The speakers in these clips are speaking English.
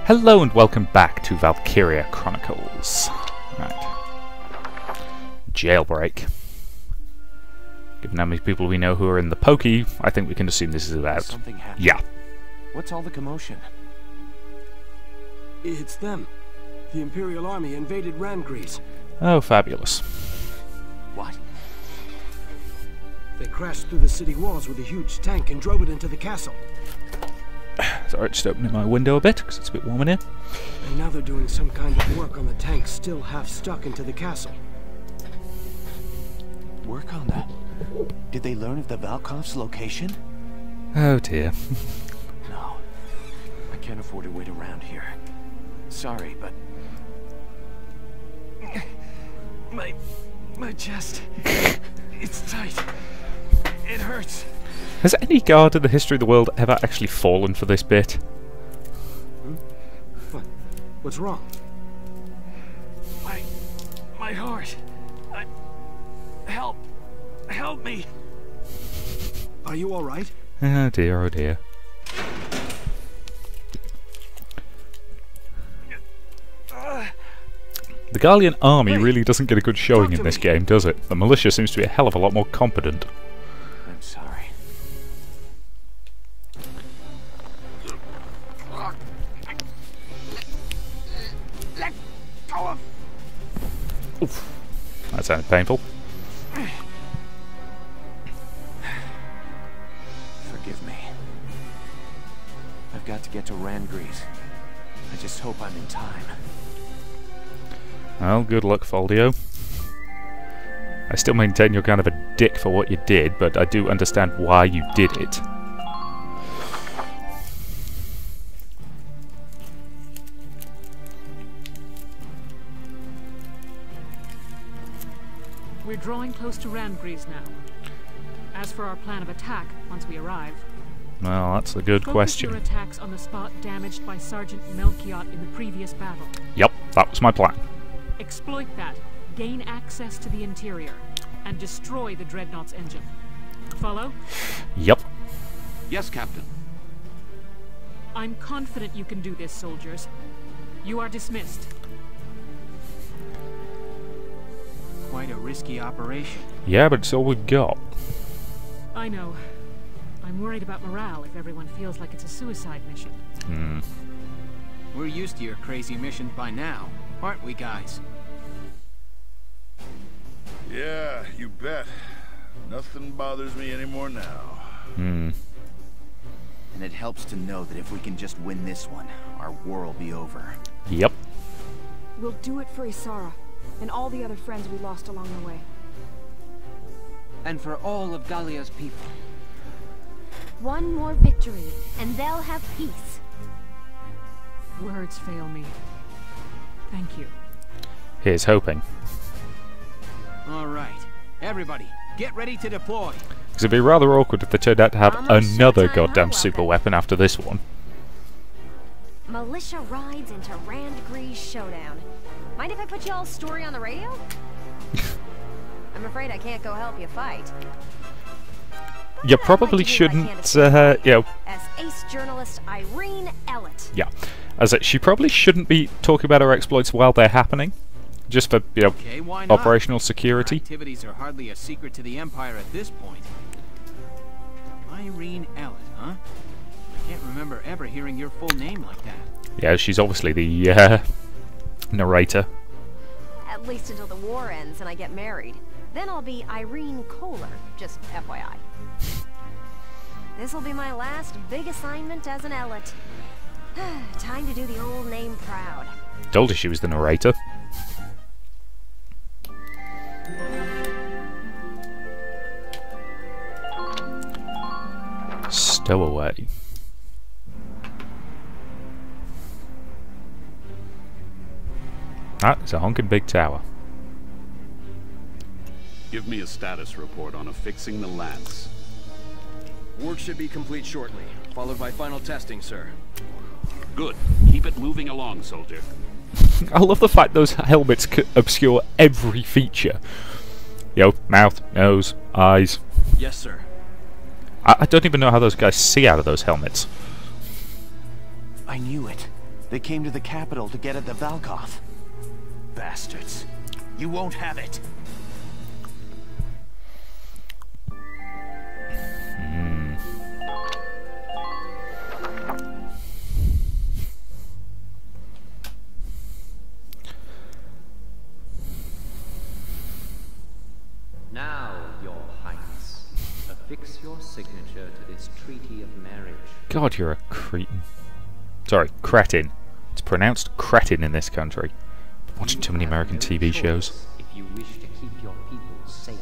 Hello and welcome back to Valkyria Chronicles. Right. Jailbreak. Given how many people we know who are in the pokey, I think we can assume this is about... Something happened. Yeah. What's all the commotion? It's them. The Imperial Army invaded Randgrease. Oh, fabulous. What? They crashed through the city walls with a huge tank and drove it into the castle. Sorry, just opening my window a bit, because it's a bit warm in here. And now they're doing some kind of work on the tank still half stuck into the castle. Work on that? Did they learn of the Valkov's location? Oh dear. No. I can't afford to wait around here. Sorry, but... My chest... It's tight. It hurts. Has any guard in the history of the world ever actually fallen for this bit? What? What's wrong? My heart. Help me. Are you all right? Oh dear, oh dear. The Gallian army really doesn't get a good showing in this game, does it? The militia seems to be a hell of a lot more competent. I'm sorry. Let go of... Oof. That sounded painful. Forgive me. I've got to get to Randgrease. I just hope I'm in time. Well, good luck, Foldio. I still maintain you're kind of a dick for what you did, but I do understand why you did it. We're drawing close to Randgrease now. As for our plan of attack, once we arrive... Well, that's a good question. Focus your attacks on the spot damaged by Sergeant Melchiot in the previous battle. Yep, that was my plan. Exploit that, gain access to the interior, and destroy the Dreadnought's engine. Follow? Yep. Yes, Captain. I'm confident you can do this, soldiers. You are dismissed. Quite a risky operation. Yeah, but it's all we've got. I know. I'm worried about morale if everyone feels like it's a suicide mission. We're used to your crazy missions by now, aren't we, guys? Yeah, you bet. Nothing bothers me anymore now. And it helps to know that if we can just win this one, our war will be over. Yep. We'll do it for Isara, and all the other friends we lost along the way. And for all of Gallia's people. One more victory, and they'll have peace. Words fail me. Thank you. Here's hoping. All right, everybody, get ready to deploy. Because it'd be rather awkward if they turned out to have another goddamn super weapon after this one. Militia rides into Randgrease showdown. Mind if I put y'all's story on the radio? I'm afraid I can't go help you fight. You probably shouldn't, you know... As ace journalist Irene Ellett. Yeah. As she probably shouldn't be talking about her exploits while they're happening. Just for, you know, Okay, why not? operational security. Our activities are hardly a secret to the Empire at this point. Irene Ellett, huh? I can't remember ever hearing your full name like that. Yeah, she's obviously the, narrator. At least until the war ends and I get married. Then I'll be Irene Kohler, just FYI. This'll be my last big assignment as an Ellett. Time to do the old name proud. Told her she was the narrator. Stowaway. Ah, it's a honking big tower. Give me a status report on affixing the lance. Work should be complete shortly, followed by final testing, sir. Good. Keep it moving along, soldier. I love the fact those helmets obscure every feature. You know, mouth, nose, eyes. Yes, sir. I don't even know how those guys see out of those helmets. I knew it. They came to the capital to get at the Valkov. Bastards. You won't have it. Now, Your Highness, affix your signature to this treaty of marriage. God, you're a cretin. Sorry, cretin. It's pronounced cretin in this country. I'm watching too many American TV shows. If you wish to keep your people safe.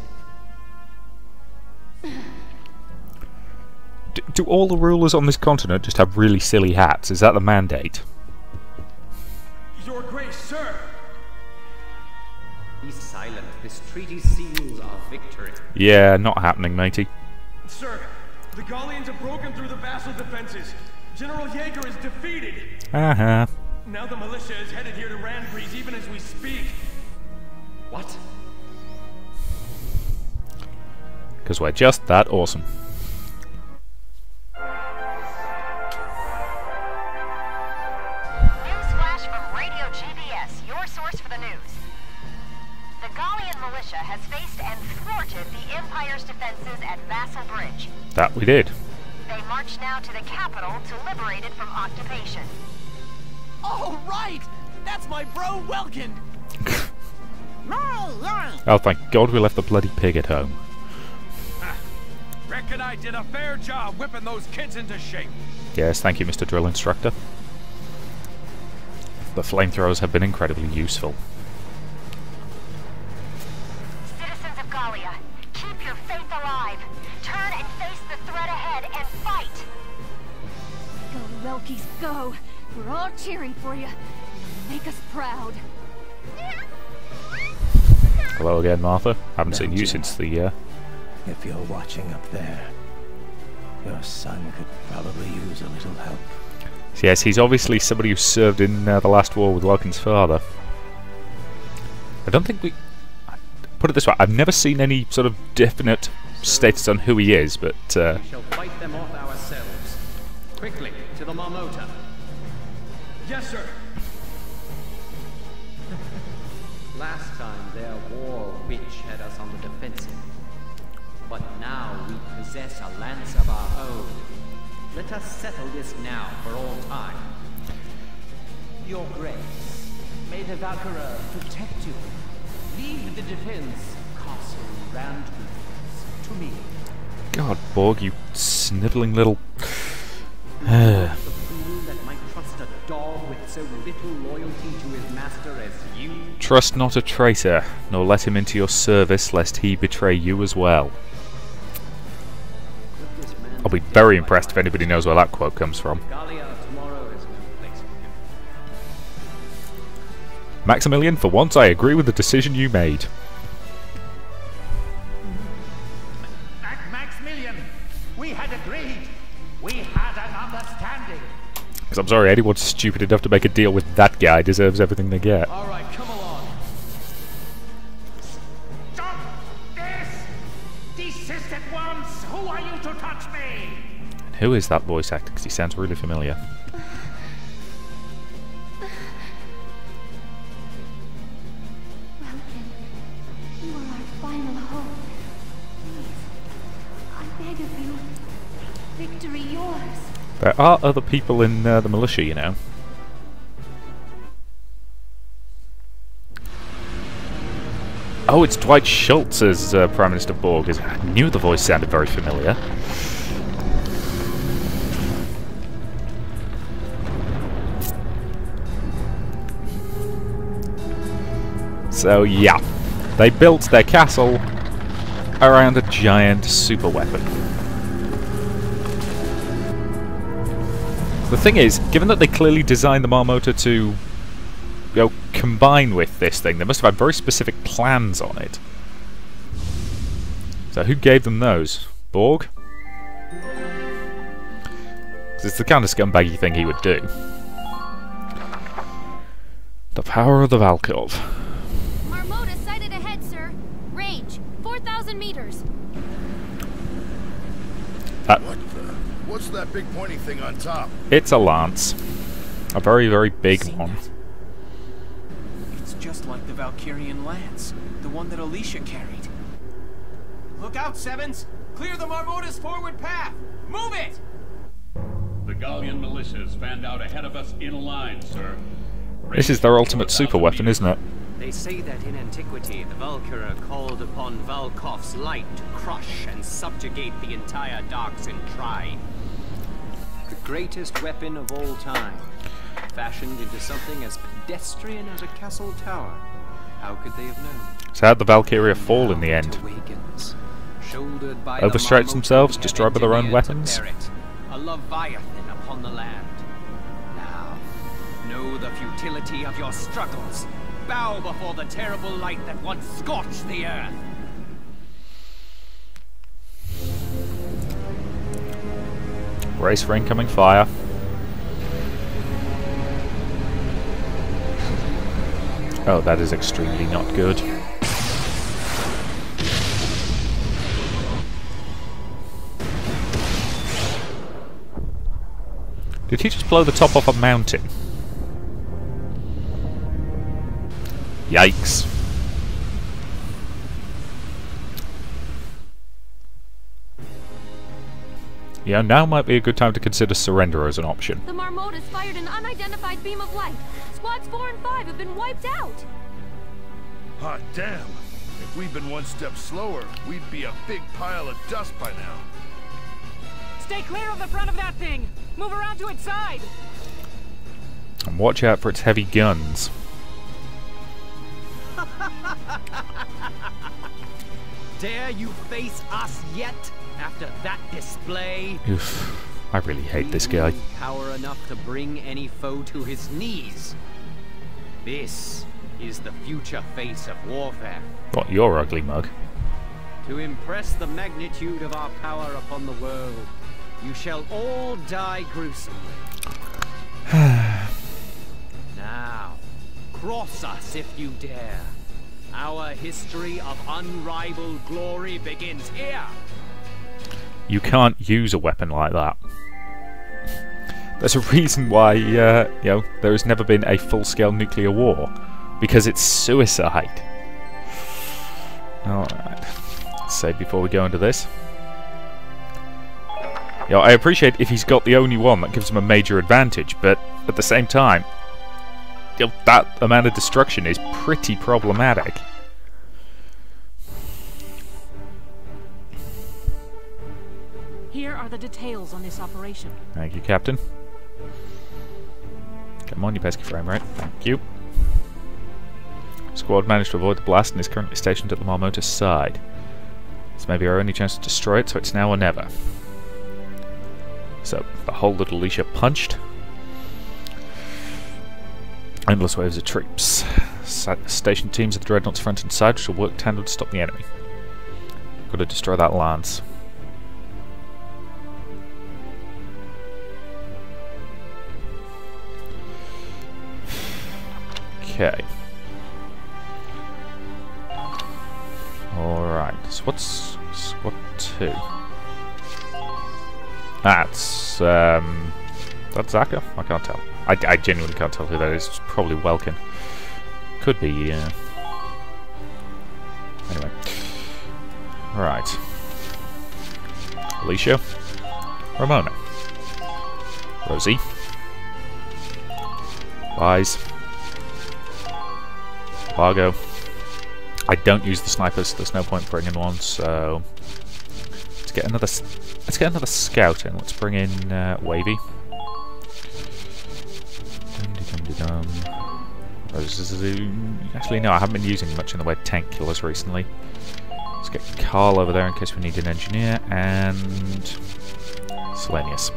Do all the rulers on this continent just have really silly hats? Is that the mandate? Your Grace, sir! Be silent. This treaty seals our victory. Yeah, not happening, matey. Sir, the Gallians have broken through the vassal defenses. General Jaeger is defeated. Uh-huh. Now the militia is headed here to Randgrease even as we speak. What? Because we're just that awesome. Newsflash from Radio GBS, your source for the news. The Gallian militia has faced and thwarted the Empire's defenses at Vassal Bridge. That we did. They march now to the capital to liberate it from occupation. Oh, right! That's my bro, Welkin! Oh, thank God we left the bloody pig at home. Reckon I did a fair job whipping those kids into shape. Yes, thank you, Mr. Drill Instructor. The flamethrowers have been incredibly useful. Citizens of Gallia, keep your faith alive. Turn and face the threat ahead and fight. Go, Welkies, go! We're all cheering for you. You'll make us proud. Hello again, Martha. Haven't seen you since the, If you're watching up there, your son could probably use a little help. Yes, he's obviously somebody who served in the last war with Welkin's father. I don't think we... Put it this way, I've never seen any sort of definite status on who he is, but... We shall fight them off ourselves. Quickly, to the Marmota. Yes, sir. Last time their war witch had us on the defensive. But now we possess a lance of our own. Let us settle this now for all time. Your Grace, may the Valkyria protect you. Leave the defense, Castle Randgrease, to me. God, Borg, you snivelling little... The fool that might trust a dog with so little loyalty to his master as you. Trust not a traitor, nor let him into your service, lest he betray you as well. I'll be very impressed if anybody knows where that quote comes from. Gallia tomorrow is no place for him. Maximilian, for once I agree with the decision you made. Maximilian, we had agreed. We had an understanding. Because I'm sorry, anyone stupid enough to make a deal with that guy deserves everything they get. All right, come along. Stop this! Desist at once! Who are you to touch me? And who is that voice actor? Because he sounds really familiar. Welkin, you are our final hope. Please, I beg of you. Victory yours. There are other people in the militia, you know. Oh, it's Dwight Schultz as Prime Minister Borg. I knew the voice sounded very familiar. So, yeah. They built their castle around a giant super weapon. The thing is, given that they clearly designed the Marmota to, you know, combine with this thing, they must have had very specific plans on it. So who gave them those? Borg? 'Cause it's the kind of scumbaggy thing he would do. The power of the Valkov. Marmota sighted ahead, sir. Range, 4,000 meters. What the? What's that big pointy thing on top? It's a lance. A very, very big one. That? It's just like the Valkyrian lance, the one that Alicia carried. Look out, Sevens! Clear the Marmota's forward path! Move it! The Gallian militia is fanned out ahead of us in line, sir. This is their ultimate super weapon, isn't it? They say that in antiquity, the Valkyria called upon Valkov's light to crush and subjugate the entire Darkson tribe. The greatest weapon of all time, fashioned into something as pedestrian as a castle tower. How could they have known? So how'd the Valkyria fall in the end? Overstretched themselves, destroyed by their own weapons? A Leviathan upon the land. Now, know the futility of your struggles. Bow before the terrible light that once scorched the earth. Brace for incoming fire. Oh, that is extremely not good. Did he just blow the top off a mountain? Yikes. Yeah, now might be a good time to consider surrender as an option. The Marmotas fired an unidentified beam of light. Squads 4 and 5 have been wiped out. Hot damn. If we'd been one step slower, we'd be a big pile of dust by now. Stay clear of the front of that thing! Move around to its side! And watch out for its heavy guns. Dare you face us yet after that display? Oof, I really hate this guy. Power enough to bring any foe to his knees. This is the future face of warfare. What, your ugly mug? To impress the magnitude of our power upon the world, you shall all die gruesomely. Now, cross us if you dare. Our history of unrivaled glory begins here. You can't use a weapon like that. There's a reason why, you know, there has never been a full-scale nuclear war. Because it's suicide. Alright. Save before we go into this. You know, I appreciate if he's got the only one, that gives him a major advantage, but at the same time, you know, that amount of destruction is pretty problematic. Here are the details on this operation. Thank you, Captain. Come on, you pesky frame rate. Thank you. Squad managed to avoid the blast and is currently stationed at the Marmota's side. This may be our only chance to destroy it, so it's now or never. So, the whole little Alicia punched. Endless waves of troops. Station teams of the Dreadnoughts front and side shall work tandem to stop the enemy. Got to destroy that lance. Okay. Alright, so what's squad 2? That's Zaka? I can't tell. I genuinely can't tell who that is. It's probably Welkin. Could be, Anyway. Right. Alicia. Ramona. Rosie. Wise. Largo. I don't use the snipers, so there's no point bringing one, so let's get another scout in. Let's bring in Wavy. Actually, no, I haven't been using much in the way of tank killers recently. Let's get Carl over there in case we need an engineer, and Selenius.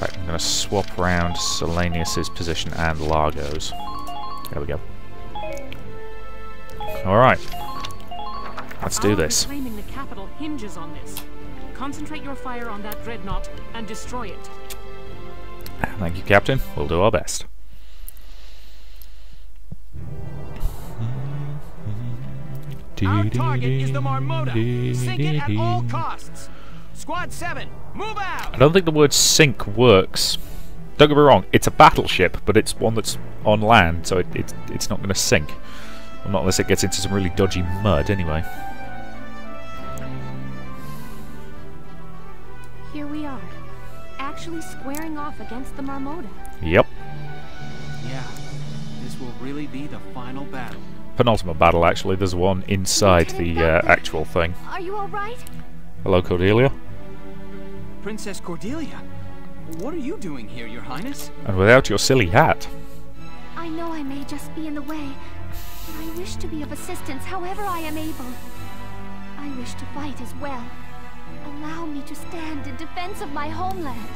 Right, I'm going to swap around Selenius' position and Largo's. There we go. Alright. Let's do this. Reclaiming the capital hinges on this. Concentrate your fire on that dreadnought and destroy it. Thank you, Captain. We'll do our best. Our target is the Marmota. Sink it at all costs. Squad 7, move out! I don't think the word sink works. Don't get me wrong, it's a battleship, but it's one that's on land, so it's not going to sink. Well, not unless it gets into some really dodgy mud, anyway. Here we are, actually squaring off against the Marmota. Yep. Yeah, this will really be the final battle. Penultimate battle, actually. There's one inside the actual thing. Are you all right? Hello, Cordelia. Princess Cordelia, what are you doing here, Your Highness? And without your silly hat. I know I may just be in the way, but I wish to be of assistance however I am able. I wish to fight as well. Allow me to stand in defense of my homeland.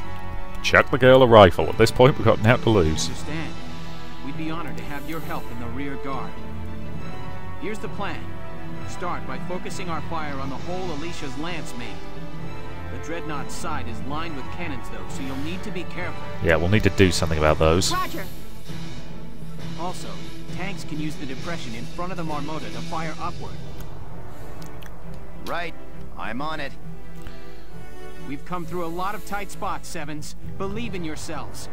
Chuck the girl a rifle. At this point, we've got nothing to lose. Understand. We'd be honored to have your help in the rear guard. Here's the plan. Start by focusing our fire on the hole Alicia's lance made. The Dreadnought's side is lined with cannons, though, so you'll need to be careful. Yeah, we'll need to do something about those. Roger. Also, tanks can use the depression in front of the Marmota to fire upward. Right. I'm on it. We've come through a lot of tight spots, Sevens. Believe in yourselves.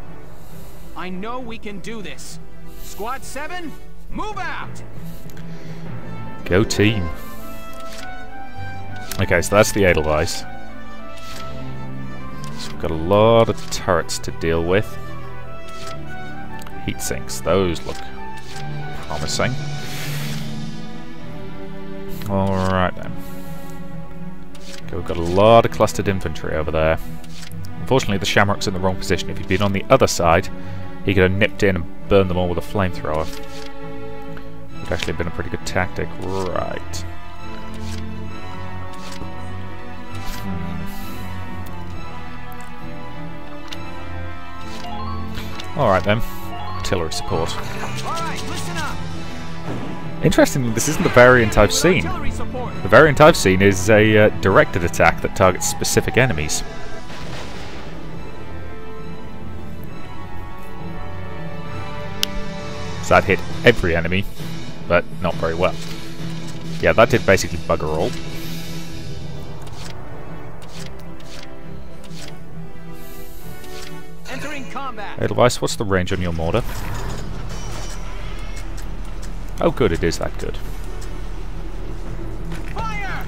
I know we can do this. Squad 7, move out! Go team. Okay, so that's the Edelweiss. So we've got a lot of turrets to deal with. Heat sinks, those look promising. Alright then. Okay, we've got a lot of clustered infantry over there. Unfortunately, the Shamrock's in the wrong position. If he'd been on the other side, he could have nipped in and burned them all with a flamethrower. Would actually have been a pretty good tactic. Right. Alright then. Artillery support. Alright, listen up! Interestingly, this isn't the variant I've seen. The variant I've seen is a directed attack that targets specific enemies. So that hit every enemy, but not very well. Yeah, that did basically bugger all. Entering combat. Edelweiss, what's the range on your mortar? Oh good, it is that good. Fire!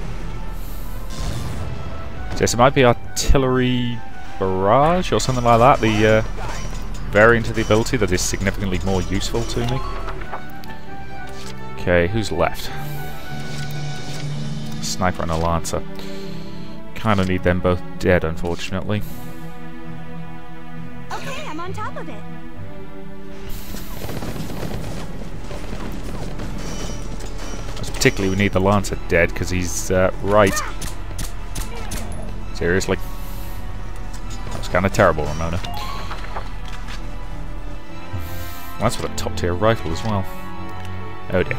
Yes, it might be artillery barrage or something like that, the variant of the ability that is significantly more useful to me. Okay, who's left? Sniper and a Lancer. Kinda need them both dead, unfortunately. Okay, I'm on top of it. Particularly we need the Lancer dead because he's right. Seriously? That was kind of terrible, Ramona. Well, that's with a top tier rifle as well. Oh dear.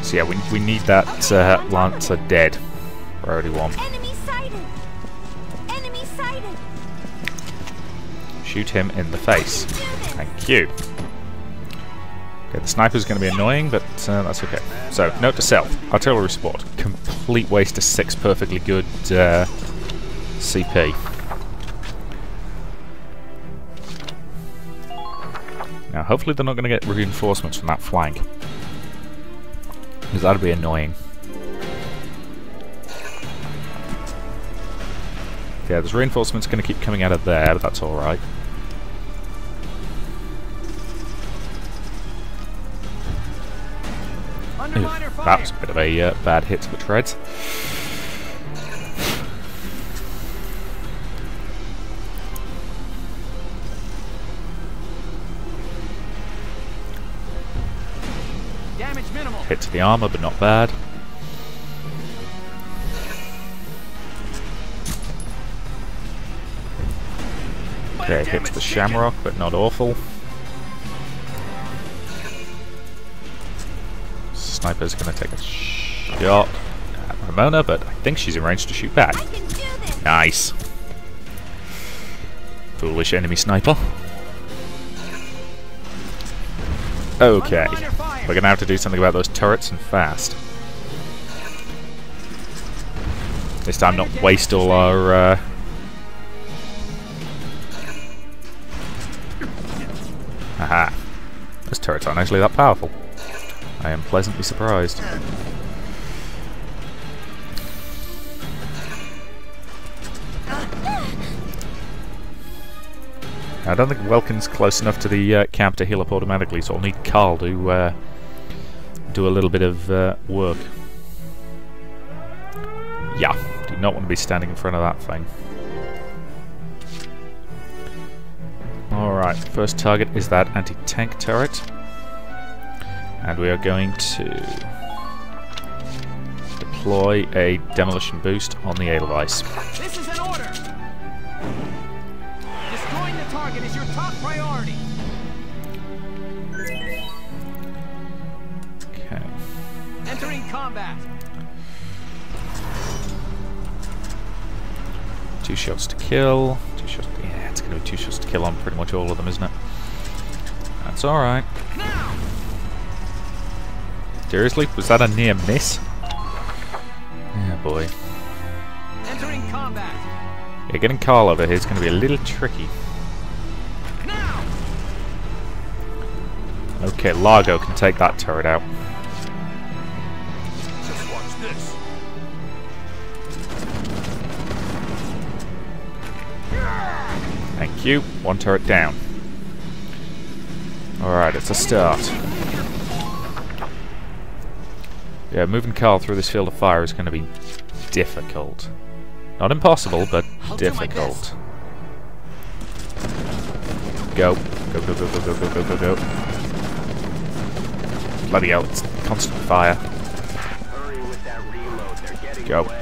So yeah, we need that Lancer dead. Priority 1. Enemy sighted. Enemy sighted. Shoot him in the face. Thank you. Okay, the sniper's going to be annoying, but that's okay. So, note to self, artillery support. Complete waste of 6 perfectly good CP. Now, hopefully they're not going to get reinforcements from that flank. Because that'd be annoying. Yeah, there's reinforcements going to keep coming out of there, but that's alright. That was a bit of a bad hit to the treads. Damage minimal. Hit to the armor, but not bad. Okay, hit to the Shamrock, but not awful. Sniper's going to take a shot at Ramona, but I think she's in range to shoot back. Nice. Foolish enemy sniper. Okay, we're going to have to do something about those turrets and fast. This time not waste all our Aha. Those turrets aren't actually that powerful. I am pleasantly surprised. I don't think Welkin's close enough to the camp to heal up automatically, so I'll need Carl to do a little bit of work. Yeah, do not want to be standing in front of that thing. Alright, first target is that anti-tank turret. And we are going to deploy a demolition boost on the Edelweiss. This is an order! Destroying the target is your top priority! Okay. Entering combat! 2 shots to kill. 2 shots. Yeah, it's going to be 2 shots to kill on pretty much all of them, isn't it? That's alright. Seriously? Was that a near miss? Yeah, boy. Entering combat. Yeah, getting Carl over here is going to be a little tricky. Okay, Largo can take that turret out. Just watch this. Thank you. 1 turret down. Alright, it's a start. Yeah, moving Carl through this field of fire is going to be difficult. Not impossible, but difficult. Go. Go, go, go, go, go, go, go, go, go. Bloody hell, it's constant fire. Hurry with that reload, they're getting Go. away.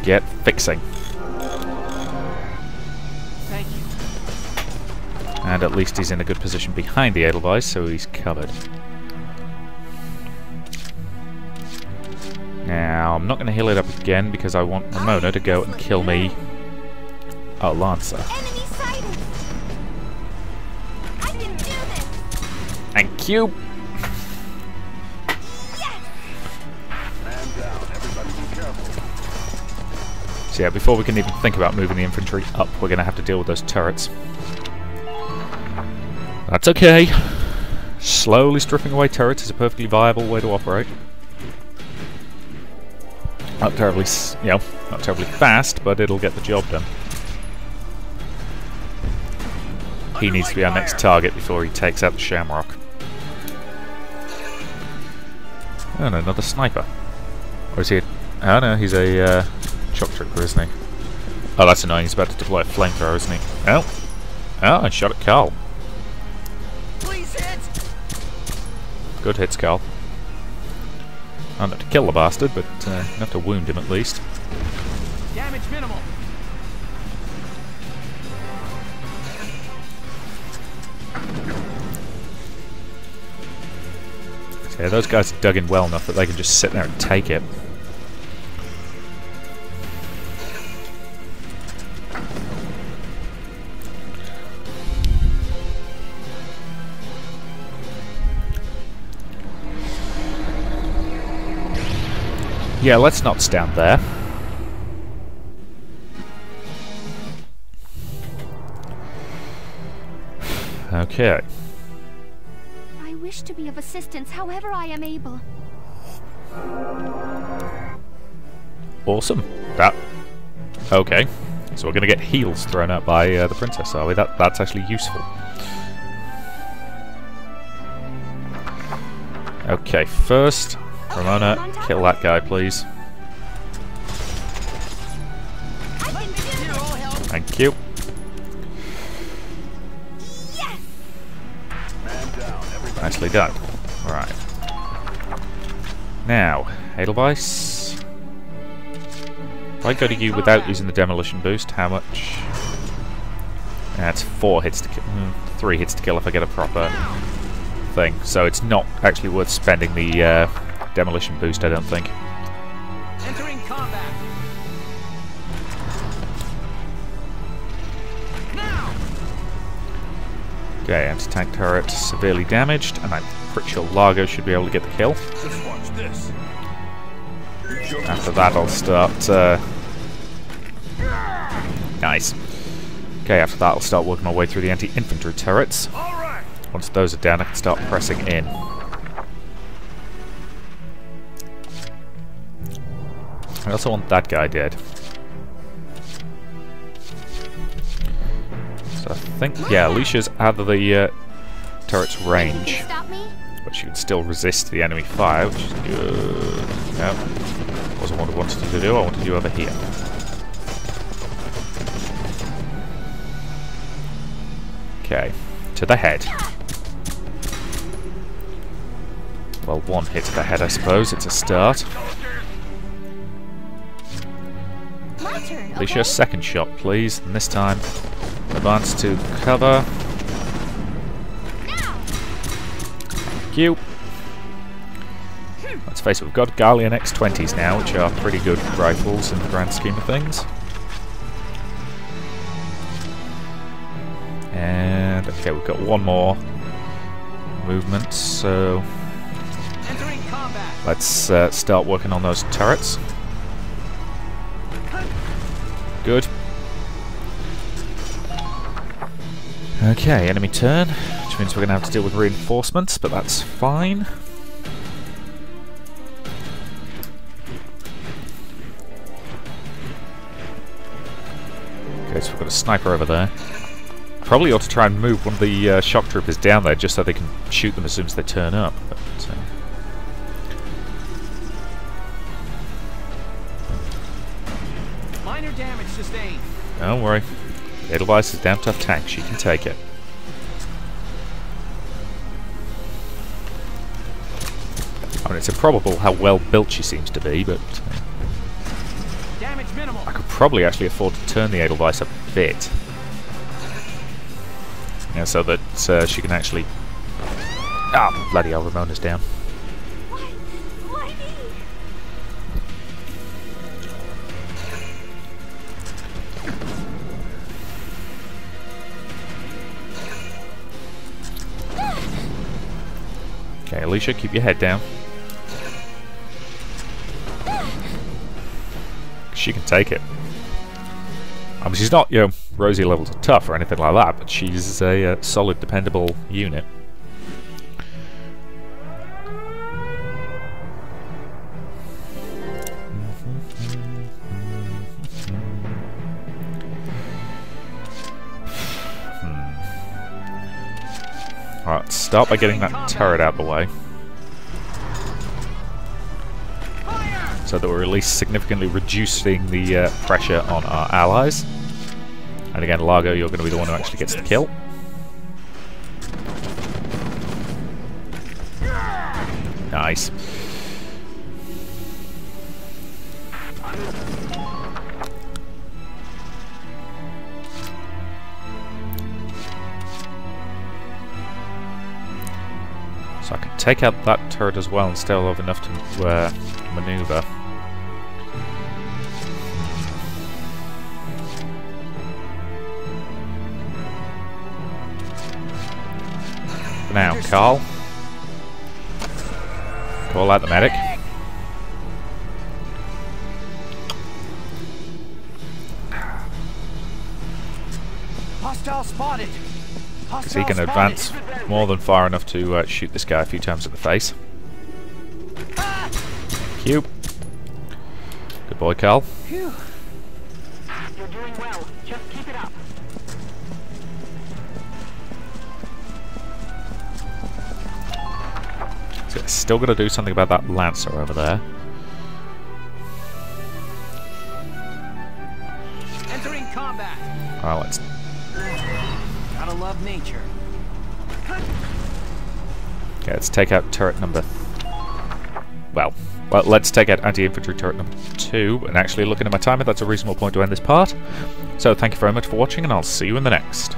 Get fixing. Thank you. And at least he's in a good position behind the Edelweiss, so he's covered. Now, I'm not going to heal it up again because I want Ramona to go and kill me. Oh, Lancer. Enemy sighted! I can do this! Thank you! Man down, everybody be careful. So yeah, before we can even think about moving the infantry up, we're going to have to deal with those turrets. That's okay. Slowly stripping away turrets is a perfectly viable way to operate. Not terribly, not terribly fast, but it'll get the job done. He needs to be our next target before he takes out the Shamrock. Oh no, another sniper. Or is he oh no, he's a shock trooper, isn't he? Oh, that's annoying, he's about to deploy a flamethrower, isn't he? Oh, I shot at Carl. Please hit! Good hits, Carl. Not enough to kill the bastard, but enough to wound him at least. Damage minimal. So yeah, those guys are dug in well enough that they can just sit there and take it. Yeah, let's not stand there. Okay. I wish to be of assistance however I am able. Awesome. That. Okay. So we're going to get heals thrown out by the princess, are we? That's actually useful. Okay, first, Ramona, kill that guy, please. Thank you. Nicely done. Right. Now, Edelweiss. If I go to you without using the demolition boost, how much? That's 4 hits to kill. 3 hits to kill if I get a proper thing. So it's not actually worth spending the demolition boost, I don't think. Entering combat. Now. Okay, anti-tank turret severely damaged, and I'm pretty sure Largo should be able to get the kill. Just watch this. After that, I'll start Nice. Okay, after that I'll start working my way through the anti-infantry turrets. Once those are down, I can start pressing in. I also want that guy dead. So I think, yeah, Alicia's out of the turret's range. But she can still resist the enemy fire, which is good. Nope. Wasn't what I wanted you to do, I wanted you over here. Okay, to the head. Well, one hit to the head, I suppose. It's a start. Alicia, second shot, please. And this time, advance to cover. Thank you. Let's face it, we've got Galleon X20s now, which are pretty good rifles in the grand scheme of things. And, okay, we've got one more movement, so let's start working on those turrets. Good. Okay, enemy turn, which means we're going to have to deal with reinforcements, but that's fine. Okay, so we've got a sniper over there. Probably ought to try and move one of the shock troopers down there just so they can shoot them as soon as they turn up. But, minor damage sustained. don't worry. Edelweiss is a damn tough tank. She can take it. I mean, it's improbable how well built she seems to be, but damage minimal. I could probably actually afford to turn the Edelweiss a bit. Yeah, so that she can actually... Ah, bloody hell, Ramona's down. Why me? Okay, Alicia, keep your head down. She can take it. I mean, she's not, you know, Rosie levels of tough or anything like that, but she's a solid, dependable unit. Alright, start by getting that turret out of the way. So that we're at least significantly reducing the pressure on our allies. And again, Largo, you're going to be the one who actually gets the kill. Nice. So I can take out that turret as well and still have enough to maneuver. Now, Carl. Call out the medic. Hostile spotted. Because he can advance more than far enough to shoot this guy a few times at the face. Thank you. Good boy, Carl. You're doing well. Just keep it up. So still got to do something about that Lancer over there. Entering combat. Well, let's... Gotta love nature. Okay, let's take out turret number... Well, let's take out anti-infantry turret number 2. And actually, looking at my timer, that's a reasonable point to end this part. So thank you very much for watching, and I'll see you in the next.